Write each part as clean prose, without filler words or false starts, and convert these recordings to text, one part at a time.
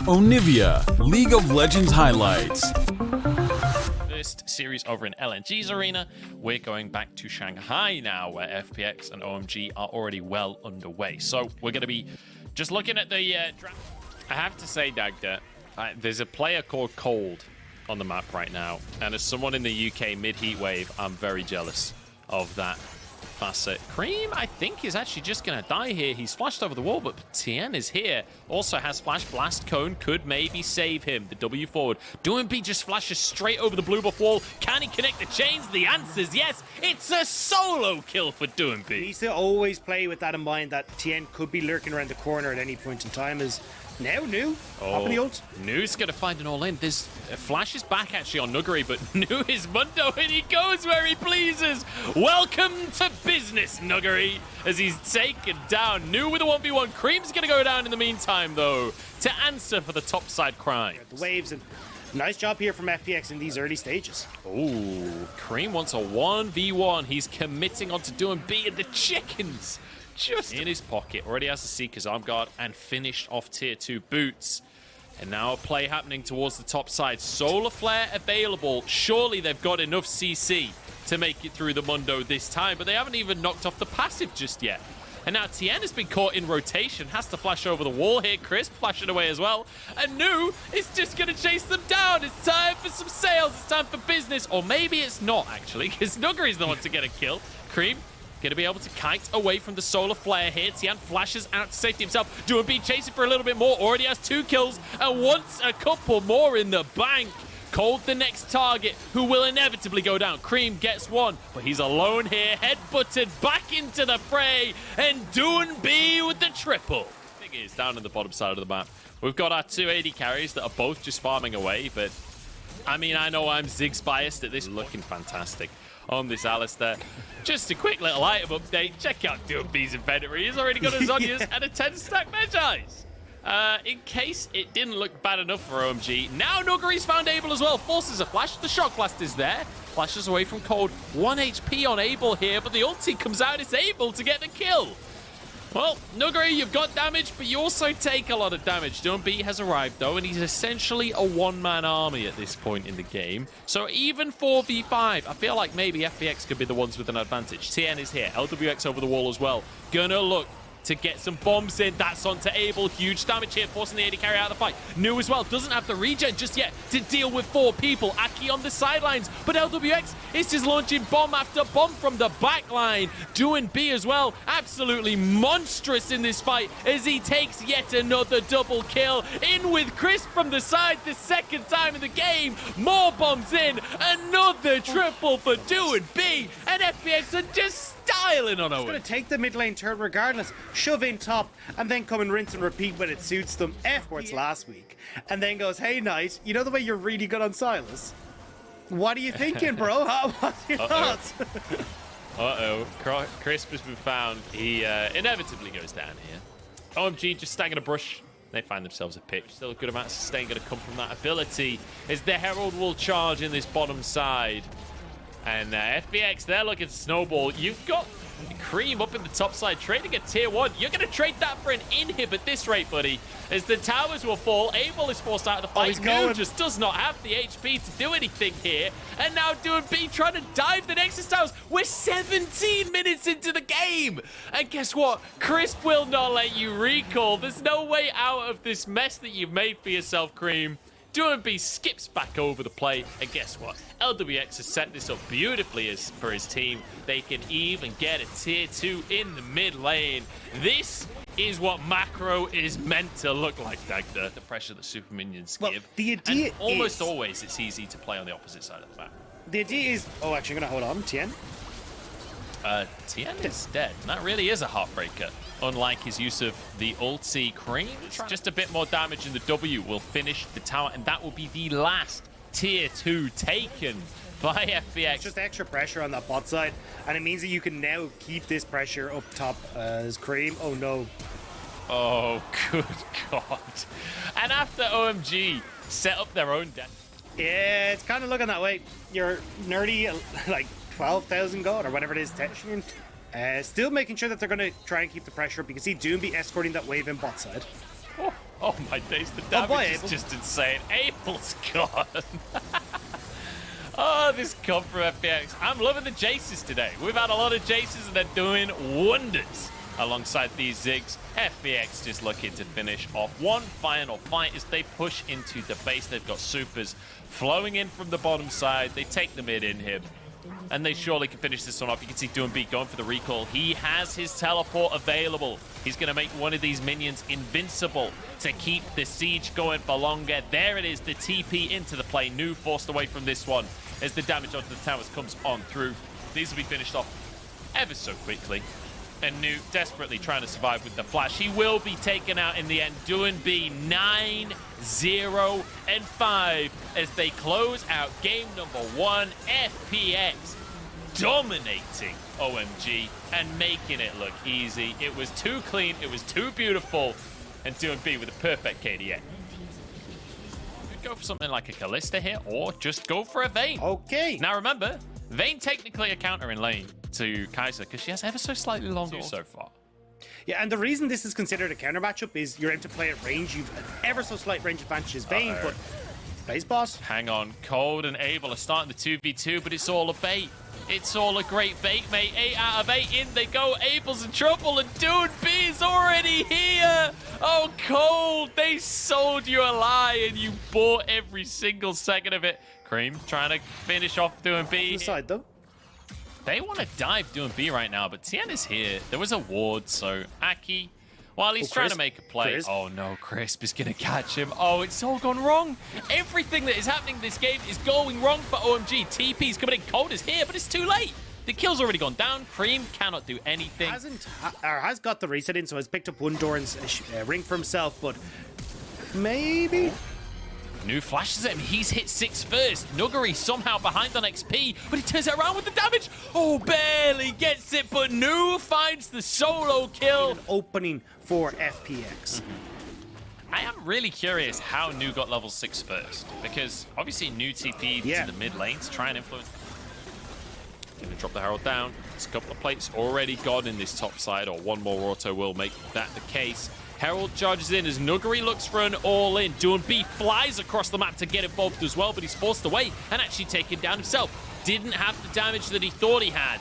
Onivia, League of Legends highlights. First series over in LNG's arena. We're going back to Shanghai now, where FPX and OMG are already well underway. So we're going to be just looking at the draft. I have to say, Dagda, there's a player called Cold on the map right now. And as someone in the UK mid-heat wave, I'm very jealous of that facet. Cream, I think, is actually just going to die here. He's flashed over the wall, but Tien is here. Also has flash. Blast Cone could maybe save him. The W forward. W7D3 just flashes straight over the blue buff wall. Can he connect the chains? The answer is yes. It's a solo kill for W7D3. He needs to always play with that in mind, that Tien could be lurking around the corner at any point in time. Is now New up in the ult. New's going to find an all-in. There's flashes back actually on Nuggery, but New is Mundo and he goes where he pleases. Welcome to business, Nuggery, as he's taken down. New with a 1v1. Cream's going to go down in the meantime, though, to answer for the topside crime. The waves, and nice job here from FPX in these early stages. Oh, Cream wants a 1v1. He's committing onto W7D3 and the chickens just in his pocket. Already has the Seeker's Arm Guard and finished off tier 2 boots. And now a play happening towards the top side. Solar Flare available. Surely they've got enough CC to make it through the Mundo this time, but they haven't even knocked off the passive just yet. And now Tien has been caught in rotation, has to flash over the wall here. Crisp flashing away as well. And New is just going to chase them down. It's time for some sales. It's time for business. Or maybe it's not, actually, because Nuggery's the one to get a kill. Cream going to be able to kite away from the solar flare here. Tien flashes out to safety himself. W7D3 chasing for a little bit more. Already has 2 kills and wants a couple more in the bank. Cold the next target, who will inevitably go down. Cream gets 1, but he's alone here. Head-butted back into the fray. And W7D3 with the triple. Thing is, down in the bottom side of the map, we've got our 2 AD carries that are both just farming away, but I mean, I know I'm Ziggs biased at this. Looking fantastic on this Alistair. Just a quick little item update. Check out W7D3's inventory. He's already got a Zonius and a 10-stack Magi. In case it didn't look bad enough for OMG, now Nuggery's found Abel as well. Forces a flash. The Shock Blast is there. Flashes away from Cold. 1 HP on Abel here, but the ulti comes out. It's Abel to get the kill. Well, Nuggery, you've got damage, but you also take a lot of damage. W7D3 has arrived, though, and he's essentially a one-man army at this point in the game. So even 4v5, I feel like maybe FPX could be the ones with an advantage. Tien is here. LWX over the wall as well. Gonna look to get some bombs in. That's onto Abel. Huge damage here, forcing the AD carry out of the fight. New as well. Doesn't have the regen just yet to deal with 4 people. Aki on the sidelines, but LWX is just launching bomb after bomb from the back line. W7D3 as well. Absolutely monstrous in this fight as he takes yet another double kill. In with Crisp from the side the second time in the game. More bombs in. Another triple for W7D3. And FPX are just styling on He's going to take the mid lane turn regardless, shove in top, and then come and rinse and repeat when it suits them. Esports last week, and then goes, hey, Knight, you know the way you're really good on Silas? What are you thinking, bro? What's your thoughts? Crisp has been found. He inevitably goes down here. OMG just stacking a brush. They find themselves a pick. Still a good amount of sustain going to come from that ability as the Herald will charge in this bottom side. And FPX, they're looking to snowball. You've got Cream up in the top side, trading a tier 1. You're going to trade that for an inhib at this rate, buddy. As the towers will fall, Abel is forced out of the fight. New just does not have the HP to do anything here. And now W7D3 trying to dive the Nexus towers. We're 17 minutes into the game. And guess what? Crisp will not let you recall. There's no way out of this mess that you've made for yourself, Cream. W7D3 skips back over the play, and guess what? LWX has set this up beautifully for his team. They can even get a tier 2 in the mid lane. This is what macro is meant to look like, Dagda. The pressure that super minions give. The idea and almost always it's easy to play on the opposite side of the map. The idea is... Oh, actually, I'm going to hold on. Tien? Tien is dead. And that really is a heartbreaker. Unlike his use of the ulti. Cream, just a bit more damage and the W will finish the tower, and that will be the last tier 2 taken by FPX. It's just extra pressure on that bot side, and it means that you can now keep this pressure up top as Cream. Oh no. Oh, good God. And after OMG set up their own death. Yeah, it's kind of looking that way. You're nerdy, like 12,000 gold or whatever it is. Still making sure that they're going to try and keep the pressure up. You can see W7D3 escorting that wave in bot side. Oh, Oh my days, the boy, damage is Abel. just insane. Abel's gone. Oh, this comp from FPX. I'm loving the Jaces today. We've had a lot of Jaces and they're doing wonders alongside these Ziggs. FPX just looking to finish off one final fight as they push into the base. They've got supers flowing in from the bottom side. They take the mid in here. And they surely can finish this one off. You can see Doombeat going for the recall. He has his teleport available. He's going to make one of these minions invincible to keep the siege going for longer. There it is, the TP into the play. Nu forced away from this one as the damage onto the towers comes on through. These will be finished off ever so quickly. And Nu desperately trying to survive with the flash. He will be taken out in the end. Doombeat 9-0-5 as they close out game number 1. FPX dominating OMG and making it look easy. It was too clean, it was too beautiful, and Doombeat with a perfect KDA. Go for something like a Kalista here, or just go for a Vayne. Okay. Now remember, Vayne technically a counter in lane to Kai'Sa because she has ever so slightly longer so far. Yeah, and the reason this is considered a counter matchup is you're able to play at range. You've an ever so slight range advantage as Vayne, but plays boss. Hang on, Cold and Abel are starting the 2v2, but it's all a bait. It's all a great bait, mate. 8 out of 8 in they go. Abel's in trouble, and Doombeat is already here. Oh, Cold, they sold you a lie, and you bought every single second of it. Cream trying to finish off Doombeat. The side though. They want to dive Doombeat right now, but Tian is here. There was a ward, so Aki, while he's trying to make a play. Crisp. Oh no, Crisp is going to catch him. Oh, it's all gone wrong. Everything that is happening in this game is going wrong for OMG. TP's coming in. Cold is here, but it's too late. The kill's already gone down. Cream cannot do anything. Has got the reset in, so has picked up one Doran's ring for himself, but maybe. Nu flashes at him. He's hit 6 first. Nuguri somehow behind on XP, but he turns it around with the damage. Oh, barely gets it, but Nu finds the solo kill. An opening for FPX. I am really curious how Nu got level 6 first, because obviously Nu TP'd to the mid lane to try and influence. Gonna drop the Herald down. There's a couple of plates already gone in this top side, or one more auto will make that the case. Herald charges in as Nuguri looks for an all-in. Doombeat flies across the map to get involved as well, but he's forced away and actually taken down himself. Didn't have the damage that he thought he had.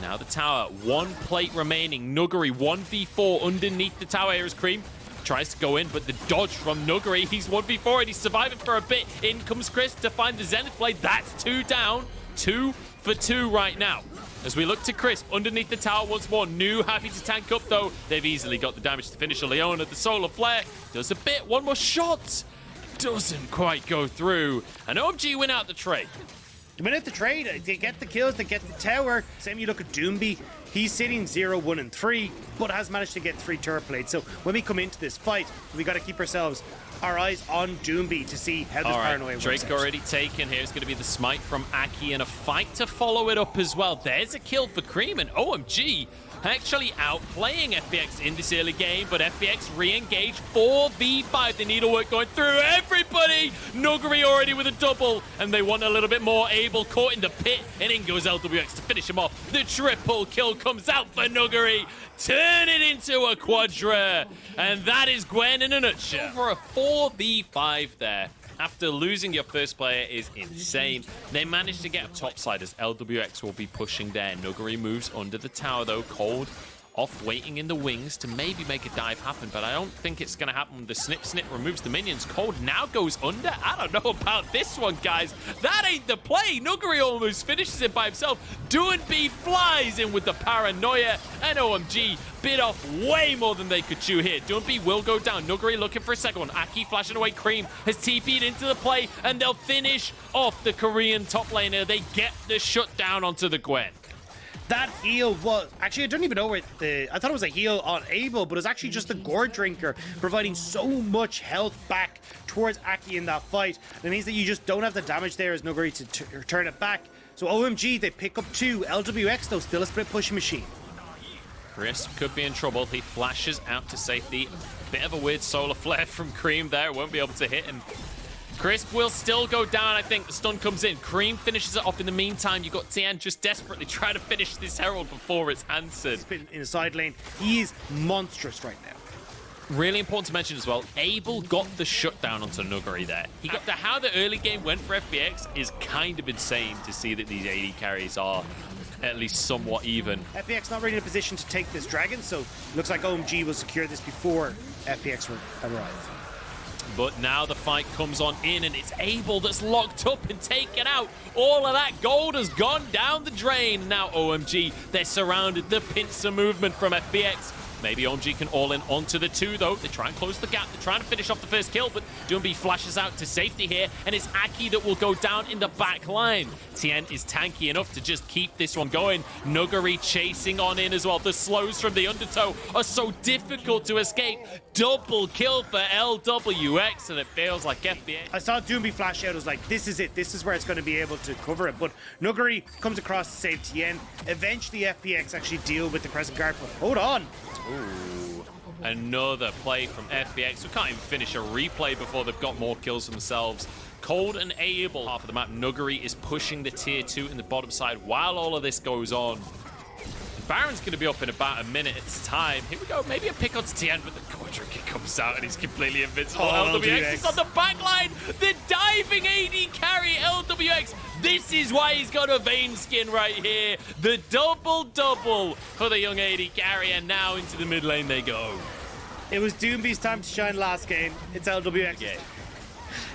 Now the tower, one plate remaining. Nuguri 1v4 underneath the tower here as Cream tries to go in, but the dodge from Nuguri. He's 1v4 and he's surviving for a bit. In comes Chris to find the Zenith blade. That's 2 down. 2 for 2 right now. As we look to Crisp underneath the tower once more. Nu happy to tank up though. They've easily got the damage to finish a Leona. The solar flare does a bit. One more shot. Doesn't quite go through. And OMG win out the trade. The minute the trade, they get the kills, they get the tower. Same you look at Doombeat. He's sitting 0, 1, and 3, but has managed to get 3 turret plates. So when we come into this fight, we got to keep our eyes on Doombeat to see how this paranoia works. Drake already taken. Here's going to be the smite from Aki and a fight to follow it up as well. There's a kill for Cream, and OMG actually outplaying FPX in this early game, but FPX re-engage 4v5. The needlework going through everybody. Nuguri already with a double, and they want a little bit more. Abel caught in the pit, and in goes LWX to finish him off. The triple kill comes out for Nuguri. Turn it into a quadra, and that is Gwen in a nutshell. For a 4v5 there. After losing your first player is insane. They managed to get a top side as LWX will be pushing there. Nuguri moves under the tower though. Cold off waiting in the wings to maybe make a dive happen, but I don't think it's going to happen. The snip removes the minions. Cold now goes under. I don't know about this one, guys. That ain't the play. Nuguri almost finishes it by himself. Doombeat flies in with the paranoia, and OMG bit off way more than they could chew here. Doombeat will go down. Nuguri looking for a second one. Aki flashing away. Cream has TP'd into the play, and they'll finish off the Korean top laner. They get the shutdown onto the Gwen. That heal was actually, I don't even know where I thought it was a heal on Abel, but it was actually just the Gore Drinker providing so much health back towards Aki in that fight. It means that you just don't have the damage there as Nuguri to turn it back. So OMG, they pick up 2. LWX though, still a split pushing machine. Crisp could be in trouble. He flashes out to safety. Bit of a weird solar flare from Cream there. Won't be able to hit him. Crisp will still go down. I think the stun comes in. Cream finishes it off in the meantime. You've got Tian just desperately trying to finish this Herald before it's answered. He's been in the side lane. He is monstrous right now. Really important to mention as well, Abel got the shutdown onto Nuggery there. He got how the early game went for FPX is kind of insane to see that these AD carries are at least somewhat even. FPX not really in a position to take this dragon, so looks like OMG will secure this before FPX arrive. But now the fight comes on in, and it's Abel that's locked up and taken out. All of that gold has gone down the drain. Now OMG, they're surrounded. The pincer movement from FPX. Maybe OMG can all in onto the 2, though. They try and close the gap. They're trying to finish off the first kill, but Doomby flashes out to safety here, and it's Aki that will go down in the back line. Tien is tanky enough to just keep this one going. Nuggery chasing on in as well. The slows from the undertow are so difficult to escape. Double kill for LWX, and it feels like FBX. I saw Doomby flash out. I was like, this is it. This is where it's going to be able to cover it. But Nuggery comes across to save Tien. Eventually, FPX actually deal with the Crescent Guard, but hold on. Ooh, another play from FPX. We can't even finish a replay before they've got more kills themselves. Cold and Able, half of the map. Nuggery is pushing the tier 2 in the bottom side while all of this goes on. Baron's going to be up in about a minute's time. Here we go. Maybe a pick on Tien, but the Quadra kick comes out and he's completely invincible. Oh, LWX is on the back line. The diving AD carry LWX. This is why he's got a vein skin right here. The double-double for the young AD carry, and now into the mid lane they go. It was Doomby's time to shine last game. It's LWX. Yeah.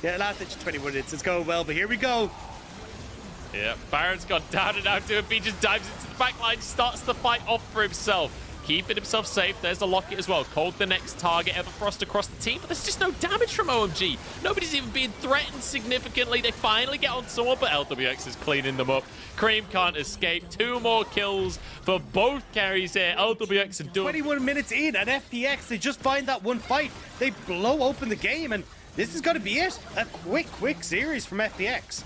Yeah, last 21 minutes. It's going well, but here we go. Yeah, Baron's got down and out to it. He just dives into the back line, starts the fight off for himself. Keeping himself safe. There's the locket as well. Cold the next target. Everfrost across the team, but there's just no damage from OMG. Nobody's even being threatened significantly. They finally get on someone, but LWX is cleaning them up. Cream can't escape. 2 more kills for both carries here. LWX and doing 21 minutes in at FPX. They just find that one fight. They blow open the game, and this is going to be it. A quick series from FPX.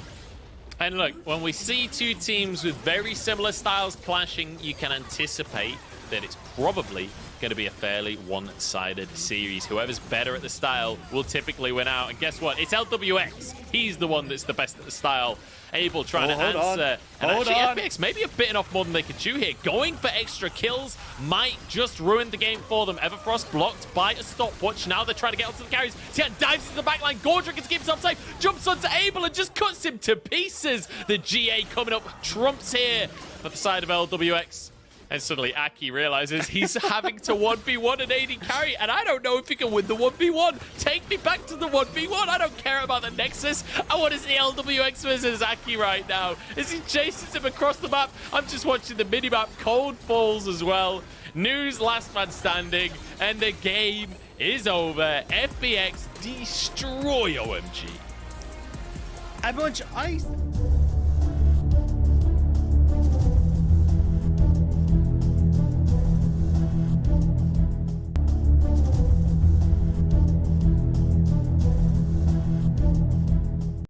And look, when we see two teams with very similar styles clashing, you can anticipate that it's probably going to be a fairly one-sided series. Whoever's better at the style will typically win out. And guess what? It's LWX. He's the one that's the best at the style. Able trying to answer. And actually, FPX maybe have bitten off more than they could chew here. Going for extra kills might just ruin the game for them. Everfrost blocked by a stopwatch. Now they're trying to get onto the carries. Tien dives into the back line. Gordrick can keep himself safe. Jumps onto Able and just cuts him to pieces. The GA coming up trumps here at the side of LWX. And suddenly Aki realizes he's having to 1v1 an AD carry, and I don't know if he can win the 1v1. Take me back to the 1v1. I don't care about the Nexus. I want to see LWX versus Aki right now. As he chases him across the map, I'm just watching the minimap. Cold falls as well. News last man standing, and the game is over. FPX destroy OMG. A bunch.